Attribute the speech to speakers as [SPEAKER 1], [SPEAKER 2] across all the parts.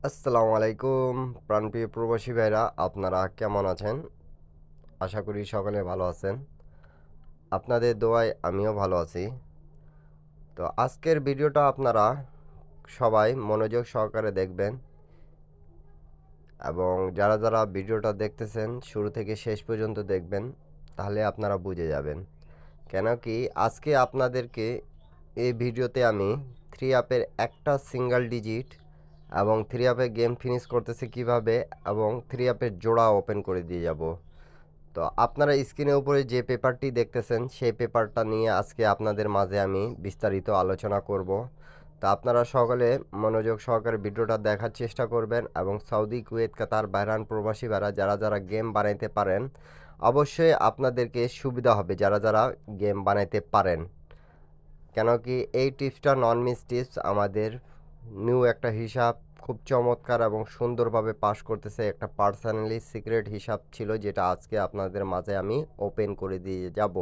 [SPEAKER 1] আসসালামু আলাইকুম প্রাণপ্রিয় প্রবাসী ভাইরা, আপনারা কেমন আছেন? আশা করি সকলে ভালো আছেন। আপনাদের দোয়ায় আমিও ভালো আছি। তো আজকের ভিডিওটা আপনারা সবাই মনোযোগ সহকারে দেখবেন এবং যারা ভিডিওটা দেখতেছেন শুরু থেকে শেষ পর্যন্ত দেখবেন, তাহলে আপনারা বুঝে যাবেন। কেন কি আজকে আপনাদেরকে এই ভিডিওতে আমি 3 অ্যাপের একটা সিঙ্গেল ডিজিট এবং 3 অ্যাপে গেম ফিনিশ করতেছে কিভাবে এবং 3 অ্যাপের জোড়া ওপেন করে দিয়ে যাব। তো আপনারা স্ক্রিনের উপরে যে পেপারটি দেখতেছেন সেই পেপারটা নিয়ে আজকে আপনাদের মাঝে আমি বিস্তারিত আলোচনা করব। তো আপনারা সকলে মনোযোগ সহকারে ভিডিওটা দেখার চেষ্টা করবেন এবং সৌদি, কুয়েত, কাতার, বাহরাইন প্রবাসী ভাইরা যারা গেম বানাইতে পারেন, অবশ্যই আপনাদেরকে সুবিধা হবে যারা গেম বানাইতে পারেন। কেন কি এই টিপসটা নন মিস টিপস, আমাদের নিউ একটা হিসাব খুব চমৎকার এবং সুন্দরভাবে পাস করতেছে। একটা পার্সোনালি সিক্রেট হিসাব ছিল যেটা আজকে আপনাদের মাঝে আমি ওপেন করে দিয়ে যাব।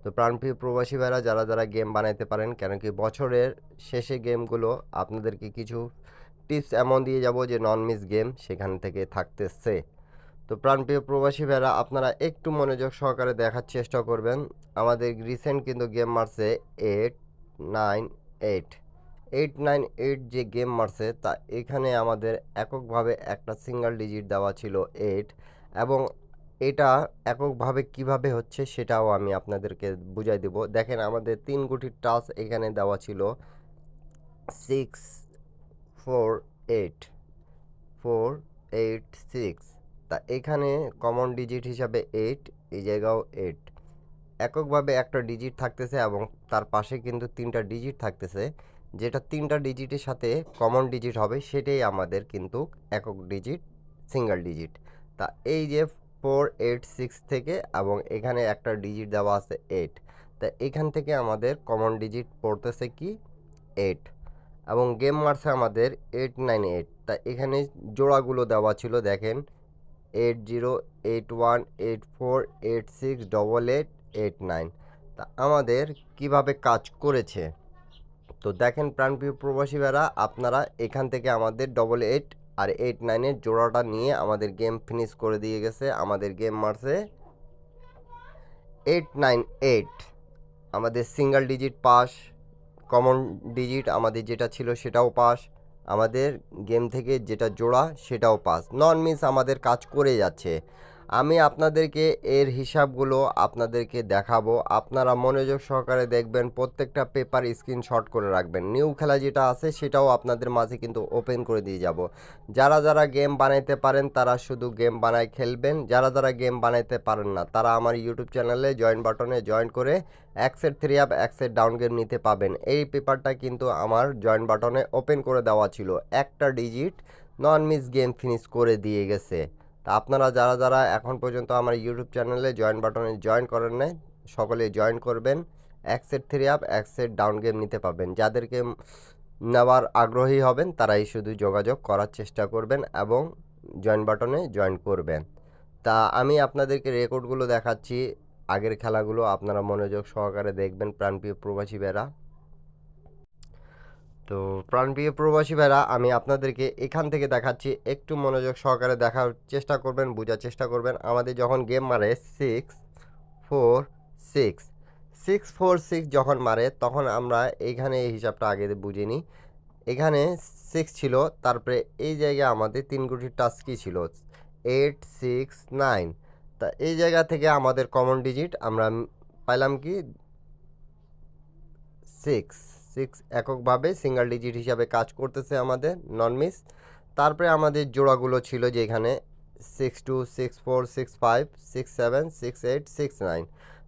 [SPEAKER 1] তো প্রাণপ্রিয় প্রবাসী ভাইরা যারা গেম বানাইতে পারেন, কেন কি বছরের শেষে গেমগুলো আপনাদেরকে কিছু টিপস এমন দিয়ে যাব যে নন মিস গেম সেখান থেকে থাকতেছে। তো প্রাণপ্রিয় প্রবাসী ভাইরা আপনারা একটু মনোযোগ সহকারে দেখার চেষ্টা করবেন। আমাদের রিসেন্ট কিন্তু গেম মারছে 898 898 যে গেম মারছে তা এখানে আমাদের এককভাবে একটা সিঙ্গেল ডিজিট দেওয়া ছিল 8, এবং এটা এককভাবে কিভাবে হচ্ছে সেটাও আমি আপনাদেরকে বুঝাই দেব। দেখেন আমাদের 3 গুটির টাচ এখানে দেওয়া ছিল 648 486। তা এখানে কমন ডিজিট হিসাবে 8, এই জায়গাও 8 এককভাবে একটা ডিজিট থাকতেছে এবং তার পাশে কিন্তু 3টা ডিজিট থাকতেছে। যেটা 3টা ডিজিটের সাথে কমন ডিজিট হবে সেটাই আমাদের কিন্তু একক ডিজিট, সিঙ্গেল ডিজিট। তা এই যে 486 থেকে এবং এখানে একটা ডিজিট দেওয়া আছে 8, তা এখান থেকে আমাদের কমন ডিজিট পড়তেছে কি 8, এবং গেম মারছে আমাদের 898। তা এখানে জোড়াগুলো দেওয়া ছিল দেখেন 80 81 84 86 88 89। তা আমাদের কিভাবে কাজ করেছে তো দেখেন প্রাণপ্রিয় প্রবাসী ভাইরা, আপনারা এখান থেকে আমাদের 88 আর 89-এর জোড়াটা নিয়ে আমাদের গেম ফিনিশ করে দিয়ে গেছে। আমাদের গেম মারছে 898, আমাদের single digit pass, common digit আমাদের যেটা ছিল সেটাও পাস, আমাদের গেম থেকে যেটা জোড়া সেটাও পাস, নন মিস আমাদের কাজ করে যাচ্ছে। আমি আপনাদেরকে এর হিসাবগুলো আপনাদেরকে দেখাবো, আপনারা মনোযোগ সহকারে দেখবেন, প্রত্যেকটা পেপার স্ক্রিনশট করে রাখবেন। নিউ খেলা যেটা আছে সেটাও আপনাদের মাঝে কিন্তু ওপেন করে দিয়ে যাব। যারা গেম বানাইতে পারেন তারা শুধু গেম বানায় খেলবেন, যারা গেম বানাইতে পারেন না তারা আমার ইউটিউব চ্যানেলে জয়েন বাটনে জয়েন করে অ্যাক্সের 3 অ্যাপ অ্যাক্সের ডাউন গেম নিতে পাবেন। এই পেপারটা কিন্তু আমার জয়েন বাটনে ওপেন করে দেওয়া ছিল, একটা ডিজিট নন মিস গেম ফিনিশ করে দিয়ে গেছে। তা আপনারা যারা এখন পর্যন্ত আমার ইউটিউব চ্যানেলে জয়েন বাটনে জয়েন করেন নাই, সকলে জয়েন করবেন। অ্যাক্সের 3 অ্যাপ অ্যাক্সের ডাউন গেম নিতে পাবেন। যাদেরকে নেওয়ার আগ্রহী হবেন তারাই শুধু যোগাযোগ করার চেষ্টা করবেন এবং জয়েন বাটনে জয়েন করবেন। তা আমি আপনাদেরকে রেকর্ডগুলো দেখাচ্ছি, আগের খেলাগুলো আপনারা মনোযোগ সহকারে দেখবেন প্রাণপ্রিয় প্রবাসী ভাইরা। তো প্রাণপ্রিয় প্রবাসী ভাইরা আমি আপনাদেরকে এখান থেকে দেখাচ্ছি, একটু মনোযোগ সহকারে দেখার চেষ্টা করবেন, বোঝার চেষ্টা করবেন। আমাদের যখন গেম মারে 646 646 যখন মারে তখন আমরা এইখানে এই হিসাবটা আগে বুঝে নিই। এখানে 6 ছিল, তারপরে এই জায়গায় আমাদের 3 গুটির টাচ কি ছিল 869। তা এই জায়গা থেকে আমাদের কমন ডিজিট আমরা পাইলাম কি 6 6 এককভাবে সিঙ্গেল ডিজিট হিসাবে কাজ করতেছে আমাদের নন মিস। তারপরে আমাদের জোড়াগুলো ছিল যে এখানে 62 64 65 67 68 69।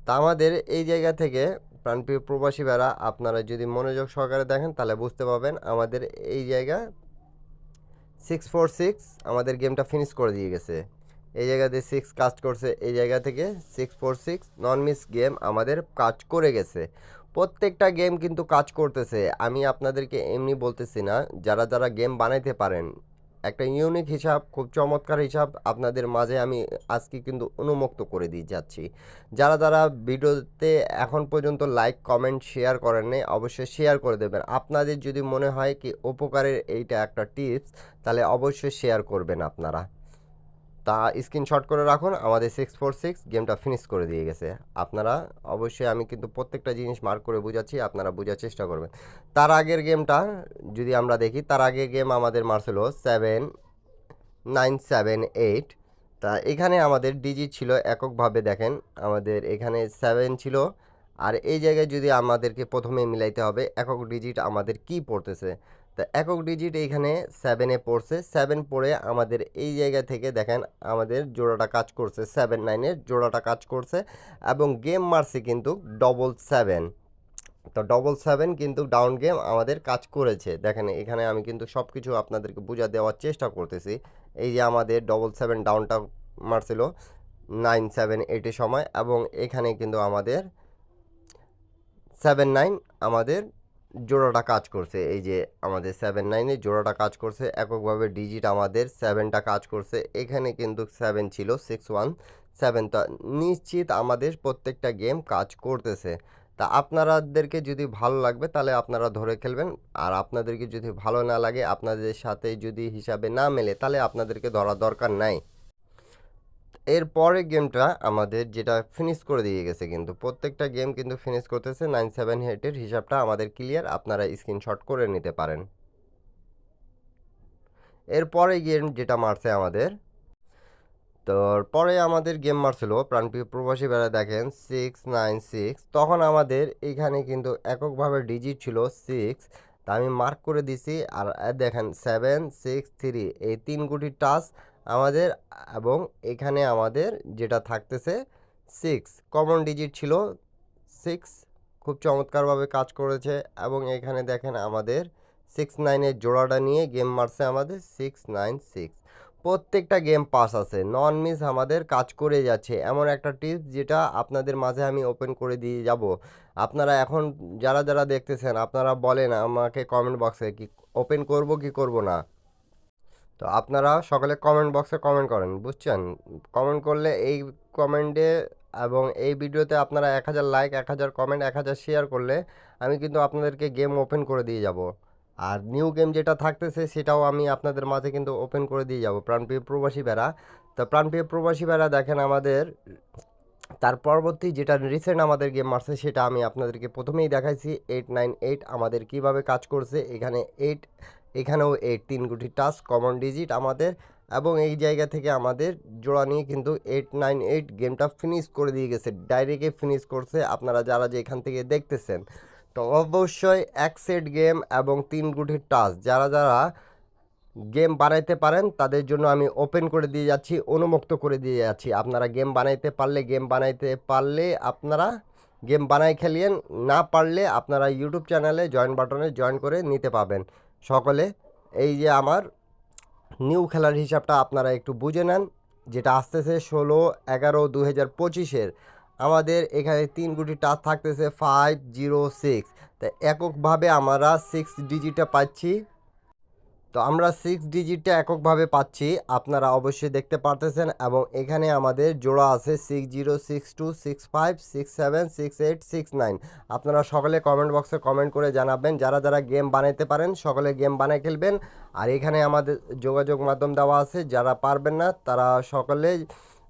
[SPEAKER 1] তা আমাদের এই জায়গা থেকে প্রাণপ্রিয় প্রবাসী ভাইরা আপনারা যদি মনোযোগ সহকারে দেখেন তাহলে বুঝতে পারবেন আমাদের এই জায়গা 646 আমাদের গেমটা ফিনিশ করে দিয়ে গেছে। এই জায়গাতে 6 কাজ করছে, এই জায়গা থেকে 646 নন মিস গেম আমাদের কাজ করে গেছে। প্রত্যেকটা গেম কিন্তু কাজ করতেছে, আমি আপনাদেরকে এমনি বলতেছি না। যারা গেম বানাইতে পারেন একটা ইউনিক হিসাব, খুব চমৎকার হিসাব আপনাদের মাঝে আমি আজকে কিন্তু উন্মুক্ত করে দিয়ে যাচ্ছি। যারা যারা ভিডিওতে এখন পর্যন্ত লাইক কমেন্ট শেয়ার করেননি অবশ্যই শেয়ার করে দেবেন। আপনাদের যদি মনে হয় কি উপকারের এইটা একটা টিপস, তাহলে অবশ্যই শেয়ার করবেন আপনারা। তা স্ক্রিনশট করে রাখুন, আমাদের 646 গেমটা ফিনিশ করে দিয়ে গেছে। আপনারা অবশ্যই, আমি কিন্তু প্রত্যেকটা জিনিস মার্ক করে বুঝাচ্ছি, আপনারা বোঝার চেষ্টা করবেন। তার আগের গেমটা যদি আমরা দেখি, তার আগের গেম আমাদের মারছিল 7978। তা এখানে আমাদের ডিজিট ছিল এককভাবে, দেখেন আমাদের এখানে 7 ছিল, আর এই জায়গায় যদি আমাদেরকে প্রথমে মিলাইতে হবে একক ডিজিট আমাদের কি পড়তেছে। তা একক ডিজিট এইখানে 7-এ পড়ছে, 7 পড়ে আমাদের এই জায়গা থেকে দেখেন আমাদের জোড়াটা কাজ করছে, 7-9-এর জোড়াটা কাজ করছে এবং গেম মারছে কিন্তু 777। তো 777 কিন্তু ডাউন গেম আমাদের কাজ করেছে। দেখেন এখানে আমি কিন্তু সব কিছু আপনাদেরকে বুঝা দেওয়ার চেষ্টা করতেছি। এই যে আমাদের 777 ডাউনটা মারছিল 978-এর সময়, এবং এখানে কিন্তু আমাদের 79 আমাদের জোড়াটা কাজ করছে। এই যে আমাদের 79-এ জোড়াটা কাজ করছে, এককভাবে ডিজিট আমাদের 7টা কাজ করছে। এখানে কিন্তু 7 ছিল 617। তা নিশ্চিত আমাদের প্রত্যেকটা গেম কাজ করতেছে। তা আপনাদেরকে যদি ভালো লাগবে তাহলে আপনারা ধরে খেলবেন, আর আপনাদেরকে যদি ভালো না লাগে, আপনাদের সাথে যদি হিসাবে না মেলে, তাহলে আপনাদেরকে ধরার দরকার নাই। এরপরে গেমটা আমাদের যেটা ফিনিশ করে দিয়ে গেছে, কিন্তু প্রত্যেকটা গেম কিন্তু ফিনিশ করতেছে। 978-এর হিসাবটা আমাদের ক্লিয়ার, আপনারা স্ক্রিনশট করে নিতে পারেন। এরপরে গেম যেটা মারছে আমাদের, তো পরে আমাদের গেম মারছিল প্রাণপ্রিয় প্রবাসী বেড়া, দেখেন 696। তখন আমাদের এখানে কিন্তু এককভাবে ডিজিট ছিল 6, তা আমি মার্ক করে দিছি। আর দেখেন 763 এই 3 গুটি টাচ আমাদের, এবং এখানে আমাদের যেটা থাকতেছে 6 কমন ডিজিট ছিল 6, খুব চমৎকারভাবে কাজ করেছে। এবং এখানে দেখেন আমাদের 69-এর জোড়াটা নিয়ে গেম মারছে আমাদের 696। প্রত্যেকটা গেম পাস আছে, নন মিস আমাদের কাজ করে যাচ্ছে। এমন একটা টিপস যেটা আপনাদের মাঝে আমি ওপেন করে দিয়ে যাব। আপনারা এখন যারা যারা দেখতেছেন আপনারা বলেন আমাকে কমেন্ট বক্সে কি ওপেন করব কি করব না। তো আপনারা সকলে কমেন্ট বক্সে কমেন্ট করেন, বুঝছেন? কমেন্ট করলে এই কমেন্টে এবং এই ভিডিওতে আপনারা 1000 লাইক, 1000 কমেন্ট, 1000 শেয়ার করলে আমি কিন্তু আপনাদেরকে গেম ওপেন করে দিয়ে যাব। আর নিউ গেম যেটা থাকতেছে সেটাও আমি আপনাদের মাঝে কিন্তু ওপেন করে দিয়ে যাব। প্রাণপ্রিয় প্রবাসী বেড়া, তো প্রাণপ্রিয় প্রবাসী বেড়া দেখেন আমাদের তার পরবর্তী যেটা রিসেন্ট আমাদের গেম মারছে সেটা আমি আপনাদেরকে প্রথমেই দেখাইছি। 898 আমাদের কিভাবে কাজ করছে। এখানে 8, এখানেও 8 3 গুটি টাচ কমন ডিজিট আমাদের, এবং এই জায়গা থেকে আমাদের জোড়া নিয়ে কিন্তু 898 গেমটা ফিনিশ করে দিয়ে গেছে, ডাইরেক্টে ফিনিশ করছে। আপনারা যারা যে এখান থেকে দেখতেছেন, তো অবশ্যই এক সেট গেম এবং 3 গুটির টাচ যারা যারা গেম বানাইতে পারেন তাদের জন্য আমি ওপেন করে দিয়ে যাচ্ছি, উন্মুক্ত করে দিয়ে যাচ্ছি। আপনারা গেম বানাইতে পারলে আপনারা গেম বানাই খেলিয়েন, না পারলে আপনারা ইউটিউব চ্যানেলে জয়েন বাটনে জয়েন করে নিতে পাবেন সকলে। এই যে আমার নিউ খেলার হিসাবটা আপনারা একটু বুঝে নেন, যেটা আসতেছে 16/11/2025-এর। আমাদের এখানে 3 গুটি টাচ থাকতেছে 506। তাই এককভাবে আমরা 6 ডিজিটে পাচ্ছি। তো আমরা 6 ডিজিটটা এককভাবে পাচ্ছি, আপনারা অবশ্যই দেখতে পারতেছেন। এবং এখানে আমাদের জোড়া আছে 60, 62, 65, 67, 68, 69। আপনারা সকলে কমেন্ট বক্সে কমেন্ট করে জানাবেন যারা যারা গেম বানাইতে পারেন, সকলে গেম বানাই খেলবেন। আর এখানে আমাদের যোগাযোগ মাধ্যম দেওয়া আছে, যারা পারবেন না তারা সকলে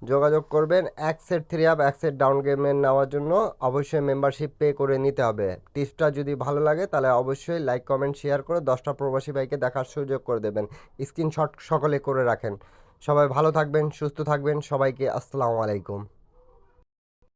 [SPEAKER 1] যোগাযোগ করবেন। এক সেট 3 আপ, এক সেট ডাউন গেমের নেওয়ার জন্য অবশ্যই মেম্বারশিপ পে করে নিতে হবে। টিপসটা যদি ভালো লাগে তাহলে অবশ্যই লাইক কমেন্ট শেয়ার করে 10টা প্রবাসী ভাইকে দেখার সুযোগ করে দেবেন। স্ক্রিনশট সকলে করে রাখেন। সবাই ভালো থাকবেন, সুস্থ থাকবেন, সবাইকে আসসালামু আলাইকুম।